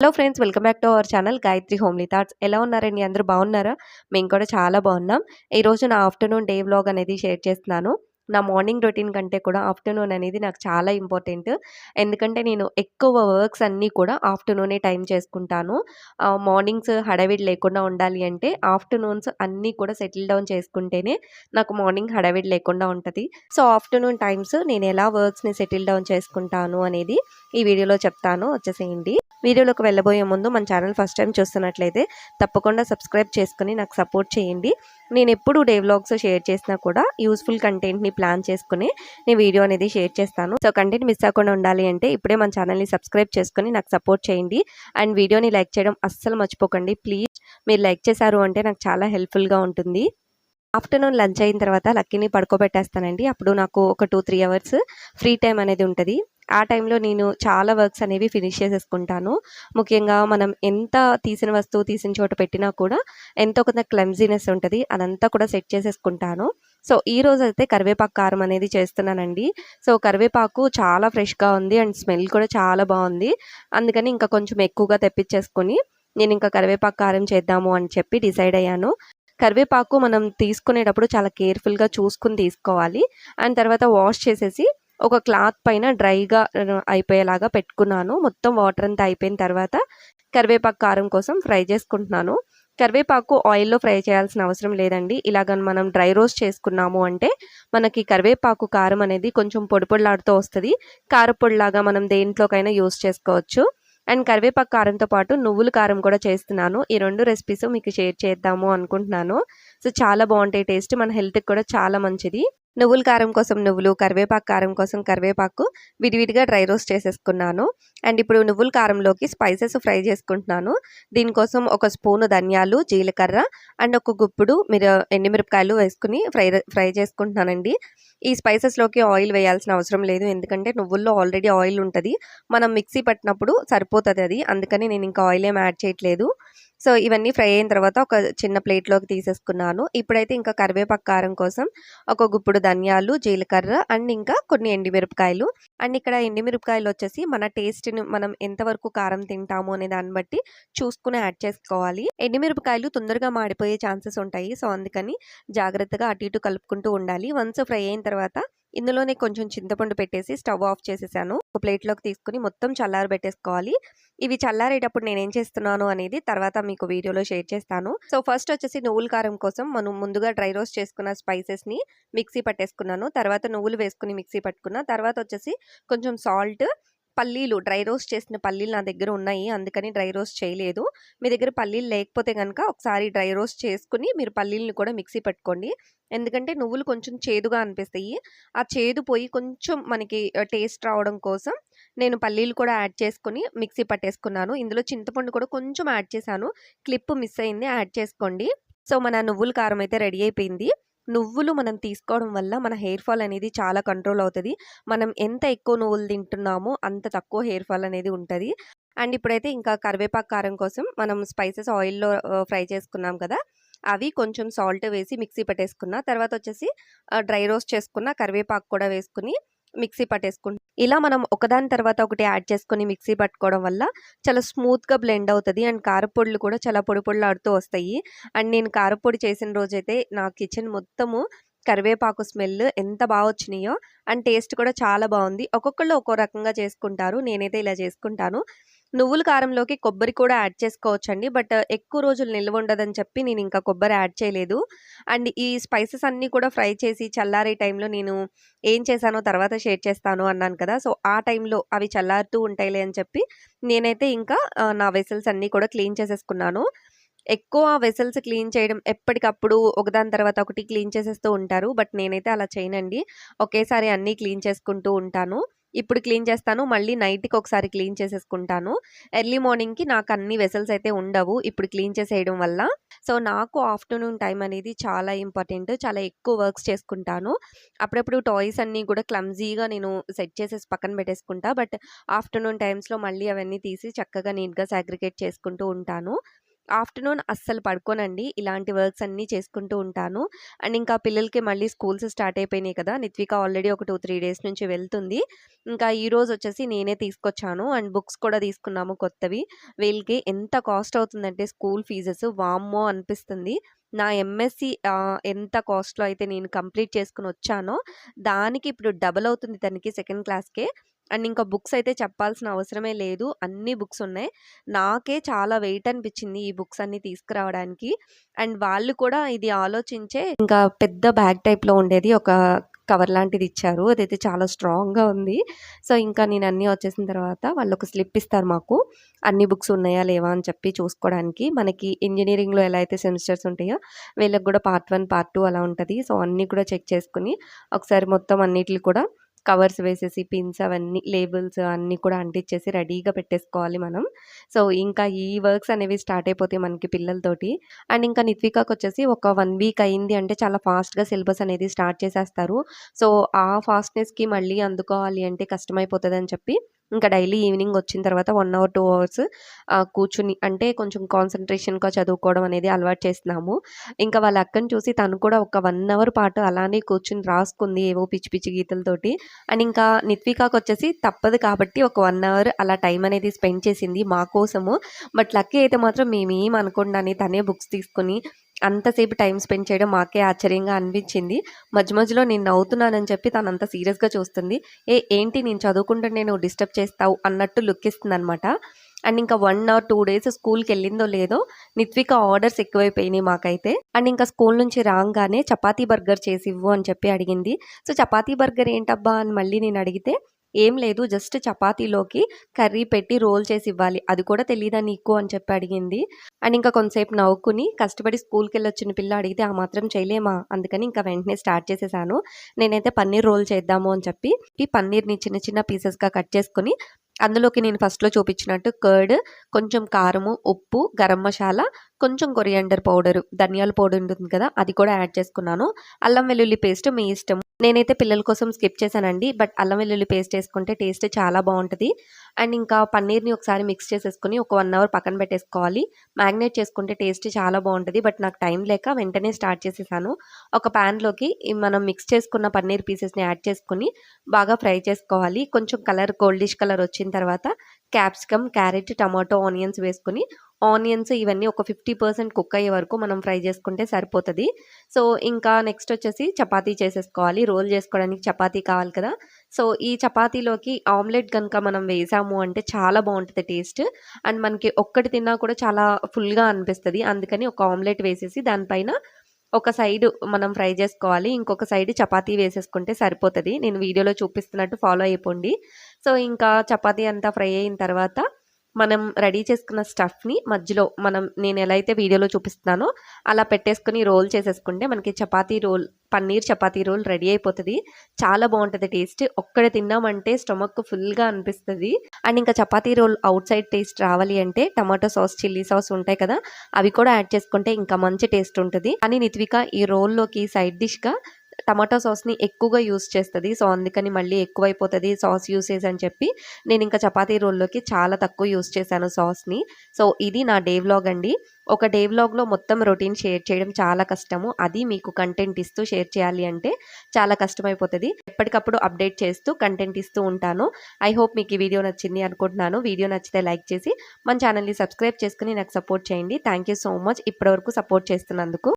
Hello friends, welcome back to our channel Gayatri homely thoughts. ఎలా ఉన్నారండి? అందరూ బాగున్నారా? మేము కూడా చాలా బాగున్నాం. ఈరోజు నా ఆఫ్టర్నూన్ డే వ్లాగ్ అనేది షేర్ చేస్తున్నాను. నా మార్నింగ్ రొటీన్ కంటే కూడా ఆఫ్టర్నూన్ అనేది నాకు చాలా ఇంపార్టెంట్. ఎందుకంటే నేను ఎక్కువ వర్క్స్ అన్నీ కూడా ఆఫ్టర్నూనే టైం చేసుకుంటాను. మార్నింగ్స్ హడావిడి లేకుండా ఉండాలి అంటే ఆఫ్టర్నూన్స్ అన్నీ కూడా సెటిల్ డౌన్ చేసుకుంటేనే నాకు మార్నింగ్ హడావిడి లేకుండా ఉంటది. సో, ఆఫ్టర్నూన్ టైమ్స్ నేను ఎలా వర్క్స్‌ని సెటిల్ డౌన్ చేసుకుంటాను అనేది ఈ వీడియోలో చెప్తాను. వచ్చేసేయండి. వీడియోలోకి వెళ్ళబోయే ముందు మన ఛానల్ ఫస్ట్ టైం చూస్తున్నట్లయితే తప్పకుండా సబ్స్క్రైబ్ చేసుకుని నాకు సపోర్ట్ చేయండి. నేను ఎప్పుడు డే వ్లాగ్స్ షేర్ చేసినా కూడా యూస్ఫుల్ కంటెంట్ని ప్లాన్ చేసుకుని నేను వీడియో అనేది షేర్ చేస్తాను. సో, కంటెంట్ మిస్ అవ్వకుండా ఉండాలి అంటే ఇప్పుడే మన ఛానల్ని సబ్స్క్రైబ్ చేసుకుని నాకు సపోర్ట్ చేయండి. అండ్ వీడియోని లైక్ చేయడం అస్సలు మర్చిపోకండి ప్లీజ్. మీరు లైక్ చేశారు అంటే నాకు చాలా హెల్ప్ఫుల్గా ఉంటుంది. ఆఫ్టర్నూన్ లంచ్ అయిన తర్వాత లక్కీని పడుకోబెట్టేస్తానండి. అప్పుడు నాకు ఒక 2-3 అవర్స్ ఫ్రీ టైం అనేది ఉంటుంది. ఆ టైంలో నేను చాలా వర్క్స్ అనేవి ఫినిష్ చేసేసుకుంటాను. ముఖ్యంగా మనం ఎంత తీసిన వస్తువు తీసిన చోట పెట్టినా కూడా ఎంతో కొంత క్లమ్జీనెస్ ఉంటుంది. అదంతా కూడా సెట్ చేసేసుకుంటాను. సో, ఈ రోజైతే కరివేపాకు కారం అనేది చేస్తున్నానండి. సో, కరివేపాకు చాలా ఫ్రెష్‌గా ఉంది అండ్ స్మెల్ కూడా చాలా బాగుంది. అందుకని ఇంకా కొంచెం ఎక్కువగా తెప్పించేసుకొని నేను ఇంకా కరివేపాకు కారం చేద్దాము అని చెప్పి డిసైడ్ అయ్యాను. కరివేపాకు మనం తీసుకునేటప్పుడు చాలా కేర్‌ఫుల్‌గా చూసుకొని తీసుకోవాలి. అండ్ తర్వాత వాష్ చేసేసి ఒక క్లాత్ పైన డ్రైగా అయిపోయేలాగా పెట్టుకున్నాను. మొత్తం వాటర్ అంతా అయిపోయిన తర్వాత కరివేపాకు కారం కోసం ఫ్రై చేసుకుంటున్నాను. కరివేపాకు ఆయిల్‌లో ఫ్రై చేయాల్సిన అవసరం లేదండి. ఇలాగ మనం డ్రై రోస్ట్ చేసుకున్నాము అంటే మనకి కరివేపాకు కారం అనేది కొంచెం పొడి పొడిలాడుతూ వస్తది. కారపొడిలాగా మనం దేంట్లోకైనా యూజ్ చేసుకోవచ్చు. అండ్ కరివేపాకు కారంతో పాటు నువ్వుల కారం కూడా చేస్తున్నాను. ఈ 2 రెసిపీస్ మీకు షేర్ చేద్దాము అనుకుంటున్నాను. సో, చాలా బాగుంటాయి టేస్ట్. మన హెల్త్‌కి కూడా చాలా మంచిది. నువ్వుల కారం కోసం నువ్వులు, కరివేపాకు కారం కోసం కరివేపాకు విడివిడిగా డ్రై రోస్ట్ చేసేసుకున్నాను. అండ్ ఇప్పుడు నువ్వుల కారంలోకి స్పైసెస్ ఫ్రై చేసుకుంటున్నాను. దీనికోసం ఒక స్పూను ధనియాలు, జీలకర్ర అండ్ ఒక గుప్పుడు ఎండుమిరపకాయలు వేసుకుని ఫ్రై చేసుకుంటున్నానండి. ఈ స్పైసెస్‌లోకి ఆయిల్ వేయాల్సిన అవసరం లేదు. ఎందుకంటే నువ్వుల్లో ఆల్రెడీ ఆయిల్ ఉంటది. మనం మిక్సీ పట్టినప్పుడు సరిపోతదది. అందుకని నేను ఇంకా ఆయిల్ ఏమి యాడ్ చేయట్లేదు. సో, ఇవన్నీ ఫ్రై అయిన తర్వాత ఒక చిన్న ప్లేట్‌లోకి తీసేసుకున్నాను. ఇప్పుడైతే ఇంకా కరివేపాకు కారం కోసం ఒక గుప్పుడు ధనియాలు, జీలకర్ర అండ్ ఇంకా కొన్ని ఎండుమిరపకాయలు. అండ్ ఇక్కడ ఎండుమిరపకాయలు వచ్చేసి మన టేస్ట్‌ని మనం ఎంతవరకు కారం తింటాము అనే దాన్ని బట్టి చూసుకుని యాడ్ చేసుకోవాలి. ఎండుమిరపకాయలు తొందరగా మాడిపోయే ఛాన్సెస్ ఉంటాయి. సో, అందుకని జాగ్రత్తగా అటు ఇటు కలుపుకుంటూ ఉండాలి. వన్స్ ఫ్రై అయిన తర్వాత ఇందులోనే కొంచెం చింతపండు పెట్టేసి స్టవ్ ఆఫ్ చేసేసాను. ఒక ప్లేట్‌లోకి తీసుకొని మొత్తం చల్లారబెట్టేసుకోవాలి. ఇవి చల్లారేటప్పుడు నేనేం చేస్తున్నాను అనేది తర్వాత మీకు వీడియోలో షేర్ చేస్తాను. సో, ఫస్ట్ వచ్చేసి నువ్వుల కారం కోసం మనం ముందుగా డ్రై రోస్ట్ చేసుకున్న స్పైసెస్‌ని మిక్సీ పట్టేసుకున్నాను. తర్వాత నువ్వులు వేసుకొని మిక్సీ పట్టుకున్నా. తర్వాత వచ్చేసి కొంచెం సాల్ట్, పల్లీలు డ్రై రోస్ట్ చేసిన పల్లీలు నా దగ్గర ఉన్నాయి. అందుకని డ్రై రోస్ట్ చేయలేదు. మీ దగ్గర పల్లీలు లేకపోతే గనక ఒకసారి డ్రై రోస్ట్ చేసుకొని మీరు పల్లీలను కూడా మిక్సీ పట్టుకోండి. ఎందుకంటే నువ్వులు కొంచెం చేదుగా అనిపిస్తాయి. ఆ చేదు పోయి కొంచెం మనకి టేస్ట్ రావడం కోసం నేను పల్లీలు కూడా యాడ్ చేసుకొని మిక్సీ పట్టేసుకున్నాను. ఇందులో చింతపండు కూడా కొంచెం యాడ్ చేశాను. క్లిప్ మిస్ అయింది, యాడ్ చేసుకోండి. సో, మన నువ్వుల కారం అయితే రెడీ అయిపోయింది. నువ్వులు మనం తీసుకోవడం వల్ల మన హెయిర్ ఫాల్ అనేది చాలా కంట్రోల్ అవుతది. మనం ఎంత ఎక్కువ నువ్వులు తింటున్నామో అంత తక్కువ హెయిర్ ఫాల్ అనేది ఉంటది. అండ్ ఇప్పుడైతే ఇంకా కరివేపాకు కారం కోసం మనం స్పైసెస్ ఆయిల్‌లో ఫ్రై చేసుకున్నాం కదా! అవి కొంచెం సాల్ట్ వేసి మిక్సీ పట్టేసుకున్న. తర్వాత వచ్చేసి డ్రై రోస్ట్ చేసుకున్న కరివేపాకు కూడా వేసుకొని మిక్సీ పట్టేసుకుంటాం. ఇలా మనం ఒకదాని తర్వాత ఒకటి యాడ్ చేసుకొని మిక్సీ పట్టుకోవడం వల్ల చాలా స్మూత్‌గా బ్లెండ్ అవుతది. అండ్ కారపొడులు కూడా చాలా పొడి పొడిలాడుతూ వస్తాయి. అండ్ నేను కారపొడి చేసిన రోజైతే నా కిచెన్ మొత్తము కరివేపాకు స్మెల్ ఎంత వచ్చినాయో అండ్ టేస్ట్ కూడా చాలా బాగుంది. ఒక్కొక్కళ్ళు ఒక్కో రకంగా చేసుకుంటారు. నేనైతే ఇలా చేసుకుంటాను. నువ్వుల కారంలోకి కొబ్బరి కూడా యాడ్ చేసుకోవచ్చండి. బట్ ఎక్కువ రోజులు నిల్వ ఉండదని చెప్పి నేను ఇంకా కొబ్బరి యాడ్ చేయలేదు. అండ్ ఈ స్పైసెస్ అన్నీ కూడా ఫ్రై చేసి చల్లారే టైంలో నేను ఏం చేశానో తర్వాత షేర్ చేస్తాను అన్నాను కదా! సో, ఆ టైంలో అవి చల్లారుతూ ఉంటాయిలే అని చెప్పి నేనైతే ఇంకా నా వెసల్స్ అన్నీ కూడా క్లీన్ చేసేసుకున్నాను. ఎక్కువ వెసల్స్ క్లీన్ చేయడం ఎప్పటికప్పుడు ఒకదాని తర్వాత ఒకటి క్లీన్ చేసేస్తూ ఉంటారు. బట్ నేనైతే అలా చేయనండి. ఒకేసారి అన్నీ క్లీన్ చేసుకుంటూ ఉంటాను. ఇప్పుడు క్లీన్ చేస్తాను. మళ్ళీ నైట్‌కి ఒకసారి క్లీన్ చేసేసుకుంటాను. ఎర్లీ మార్నింగ్‌కి నాకు అన్ని వెసల్స్ అయితే ఉండవు ఇప్పుడు క్లీన్ చేసేయడం వల్ల. సో, నాకు ఆఫ్టర్‌నూన్ టైం అనేది చాలా ఇంపార్టెంట్. చాలా ఎక్కువ వర్క్స్ చేసుకుంటాను. అప్పుడప్పుడు టాయ్స్ అన్నీ కూడా క్లమ్జీగా నేను సెట్ చేసేసి పక్కన పెట్టేసుకుంటా. బట్ ఆఫ్టర్‌నూన్ టైమ్స్‌లో మళ్ళీ అవన్నీ తీసి చక్కగా నీట్‌గా సాగ్రిగేట్ చేసుకుంటూ ఉంటాను. ఆఫ్టర్‌నూన్ అస్సలు పడుకోనండి. ఇలాంటి వర్క్స్ అన్నీ చేసుకుంటూ ఉంటాను. అండ్ ఇంకా పిల్లలకి మళ్ళీ స్కూల్స్ స్టార్ట్ అయిపోయినాయి కదా! నిత్విక ఆల్రెడీ ఒక 2, 3 డేస్ నుంచి వెళ్తుంది. ఇంకా ఈరోజొచ్చేసి నేనే తీసుకొచ్చాను. అండ్ బుక్స్ కూడా తీసుకున్నాము కొత్తవి. వీళ్ళకి ఎంత కాస్ట్ అవుతుందంటే స్కూల్ ఫీజెస్ వామ్మో! అనిపిస్తుంది. నా ఎంఎస్‌సి ఎంత కాస్ట్‌లో అయితే నేను కంప్లీట్ చేసుకొనొచ్చానో, దానికి ఇప్పుడు డబుల్ అవుతుంది తనకి సెకండ్ క్లాస్‌కే. అండ్ ఇంకా బుక్స్ అయితే చెప్పాల్సిన అవసరమే లేదు. అన్ని బుక్స్ ఉన్నాయి. నాకే చాలా వెయిట్ అనిపిచ్చింది ఈ బుక్స్ అన్నీ తీసుకురావడానికి. అండ్ వాళ్ళు కూడా ఇది ఆలోచించే ఇంకా పెద్ద బ్యాగ్ టైప్‌లో ఉండేది ఒక కవర్ లాంటిది ఇచ్చారు. అదైతే చాలా స్ట్రాంగ్‌గా ఉంది. సో, ఇంకా నేను అన్నీ వచ్చేసిన తర్వాత వాళ్ళొక స్లిప్ ఇస్తారు మాకు. అన్ని బుక్స్ ఉన్నాయా? లేవా? అని చెప్పి చూసుకోవడానికి. మనకి ఇంజినీరింగ్‌లో ఎలా అయితే సెమిస్టర్స్ ఉంటాయో, వీళ్ళకి గూడా పార్ట్ 1, పార్ట్ 2 అలా ఉంటది. సో, అన్నీ కూడా చెక్ చేసుకొని, ఒకసారి మొత్తం అన్నిటిని కూడా కవర్స్ వేసేసి, పిన్స్ అవన్నీ లేబుల్స్ అన్నీ కూడా అంటించేసి రెడీగా పెట్టేసుకోవాలి మనం. సో, ఇంకా ఈ వర్క్స్ అనేవి స్టార్ట్ అయిపోతాయి మనకి పిల్లలతోటి. అండ్ ఇంకా నిత్వికాకొచ్చేసి ఒక 1 వీక్ అయింది అంటే చాలా ఫాస్ట్‌గా సిలబస్ అనేది స్టార్ట్ చేసేస్తారు. సో, ఆ ఫాస్ట్‌నెస్‌కి మళ్ళీ అందుకోవాలి అంటే కష్టమైపోతదని చెప్పి, ఇంకా డైలీ ఈవినింగ్ వచ్చిన తర్వాత 1 అవర్, 2 అవర్స్ కూర్చుని అంటే కొంచెం కాన్సంట్రేషన్‌గా చదువుకోవడం అనేది అలవాటు చేస్తున్నాము. ఇంకా వాళ్ళ అక్కని చూసి తను కూడా ఒక 1 అవర్ పాటు అలానే కూర్చొని రాసుకుంది ఏవో పిచ్చి పిచ్చి గీతలతోటి. అండ్ ఇంకా నిత్వికాకొచ్చేసి తప్పదు కాబట్టి ఒక 1 అవర్ అలా టైం అనేది స్పెండ్ చేసింది మా కోసము. బట్ లక్కీ అయితే మాత్రం మేమేం అనకుండానే తనే బుక్స్ తీసుకొని అంతసేపు టైమ్ స్పెండ్ చేయడం మాకే ఆశ్చర్యంగా అనిపించింది. మధ్య మధ్యలో నేను నవ్వుతున్నానని చెప్పి తనంత సీరియస్‌గా చూస్తుంది. ఏంటి నేను చదువుకుంటుంటే నువ్వు డిస్టర్బ్ చేస్తావు అన్నట్టు లుక్ ఇస్తుందనమాట. అండ్ ఇంకా 1 ఆర్ 2 డేస్ స్కూల్‌కెళ్ళిందో లేదో నిత్విక ఆర్డర్స్ ఎక్కువైపోయినాయి మాకైతే. అండ్ ఇంకా స్కూల్ నుంచి రాంగానే చపాతీ బర్గర్ చేసివ్వు అని చెప్పి అడిగింది. సో, చపాతీ బర్గర్ ఏంటబ్బా అని మళ్ళీ నేను అడిగితే, ఏం లేదు జస్ట్ చపాతీలోకి కర్రీ పెట్టి రోల్ చేసి ఇవ్వాలి. అది కూడా తెలీదా నీకు అని చెప్పి అడిగింది. అండ్ ఇంకా కొంతసేపు నవ్వుకుని కష్టపడి స్కూల్‌కెళ్ళొచ్చిన పిల్ల అడిగితే ఆ మాత్రం చేయలేమా? అందుకని ఇంకా వెంటనే స్టార్ట్ చేసేసాను. నేనైతే పన్నీర్ రోల్ చేద్దాము అని చెప్పి ఈ పన్నీర్‌ని చిన్న చిన్న పీసెస్‌గా కట్ చేసుకొని అందులోకి నేను ఫస్ట్‌లో చూపించినట్టు కర్డ్, కొంచెం కారము, ఉప్పు, గరం మసాలా, కొంచెం కొరియాండర్ పౌడరు, ధనియాల పౌడర్ ఉంటుంది కదా! అది కూడా యాడ్ చేసుకున్నాను. అల్లం వెల్లుల్లి పేస్ట్ మీ ఇష్టం. నేనైతే పిల్లల కోసం స్కిప్ చేశానండి. బట్ అల్లం వెల్లుల్లి పేస్ట్ ఏసుకుంటే టేస్ట్ చాలా బావుంటది. అండ్ ఇంకా పన్నీర్‌ని ఒకసారి మిక్స్ చేసేసుకొని ఒక 1 అవర్ పక్కన పెట్టేసుకోవాలి. మ్యాగ్నేట్ చేసుకుంటే టేస్ట్ చాలా బావుంటది. బట్ నాకు టైం లేక వెంటనే స్టార్ట్ చేసేసాను. ఒక పాన్‌లోకి మనం మిక్స్ చేసుకున్న పన్నీర్ పీసెస్‌ని యాడ్ చేసుకొని బాగా ఫ్రై చేసుకోవాలి. కొంచెం కలర్ గోల్డిష్ కలర్ వచ్చిన తర్వాత క్యాప్సికమ్, క్యారెట్, టమాటో, ఆనియన్స్ వేసుకొని ఆనియన్స్ ఇవన్నీ ఒక 50% కుక్ అయ్యే వరకు మనం ఫ్రై చేసుకుంటే సరిపోతది. సో, ఇంకా నెక్స్ట్ వచ్చేసి చపాతీ చేసేసుకోవాలి. రోల్ చేసుకోవడానికి చపాతీ కావాలి కదా! సో, ఈ చపాతీలోకి ఆమ్లెట్ గనుక మనం వేసాము అంటే చాలా బావుంటది టేస్ట్. అండ్ మనకి ఒక్కటి తిన్నా కూడా చాలా ఫుల్‌గా అనిపిస్తది. అందుకని ఒక ఆమ్లెట్ వేసేసి దానిపైన ఒక సైడు మనం ఫ్రై జేసుకోవాలి. ఇంకొక సైడ్ చపాతీ వేసేసుకుంటే సరిపోతది. నేను వీడియోలో చూపిస్తున్నట్టు ఫాలో అయిపోండి. సో, ఇంకా చపాతీ అంతా ఫ్రై అయిన తర్వాత మనం రెడీ చేసుకున్న స్టఫ్‌ని మధ్యలో నేనెలా అయితే వీడియోలో చూపిస్తున్నానో అలా పెట్టేసుకొని రోల్ చేసేసుకుంటే మనకి chapati roll paneer chapati roll ready అయిపోతది. చాలా బావుంటది టేస్ట్. ఒక్కటి తిన్నామంటే స్టమక్ ఫుల్‌గా అనిపిస్తది. అండ్ ఇంకా chapati roll outside taste రావాలి అంటే టమాటో సాస్, చిల్లీ సాస్ ఉంటాయి కదా! అవి కూడా యాడ్ చేసుకుంటే ఇంకా మంచి టేస్ట్ ఉంటది. కానీ నిత్విక ఈ రోల్‌లోకి సైడ్ డిష్‌గా టమాటో సాస్‌ని ఎక్కువగా యూజ్ చేస్తది. సో, అందుకని మళ్ళీ ఎక్కువైపోతది సాస్ యూసేజ్ అని చెప్పి నేనింకా చపాతీ రోల్‌లోకి చాలా తక్కువ యూజ్ చేశాను సాస్‌ని. సో, ఇది నా డే వ్లాగ్ అండి. ఒక డే వ్లాగ్‌లో మొత్తం రొటీన్ షేర్ చేయడం చాలా కష్టము. అది మీకు కంటెంట్ ఇస్తూ షేర్ చేయాలి అంటే చాలా కష్టమైపోతది. ఎప్పటికప్పుడు అప్డేట్ చేస్తూ కంటెంట్ ఇస్తూ ఉంటాను. ఐ హోప్ మీకు ఈ వీడియో నచ్చింది అనుకుంటున్నాను. వీడియో నచ్చితే లైక్ చేసి మన ఛానెల్‌ని సబ్స్క్రైబ్ చేసుకొని నాకు సపోర్ట్ చేయండి. థాంక్ యూ సో మచ్ ఇప్పటివరకు సపోర్ట్ చేస్తున్నందుకు.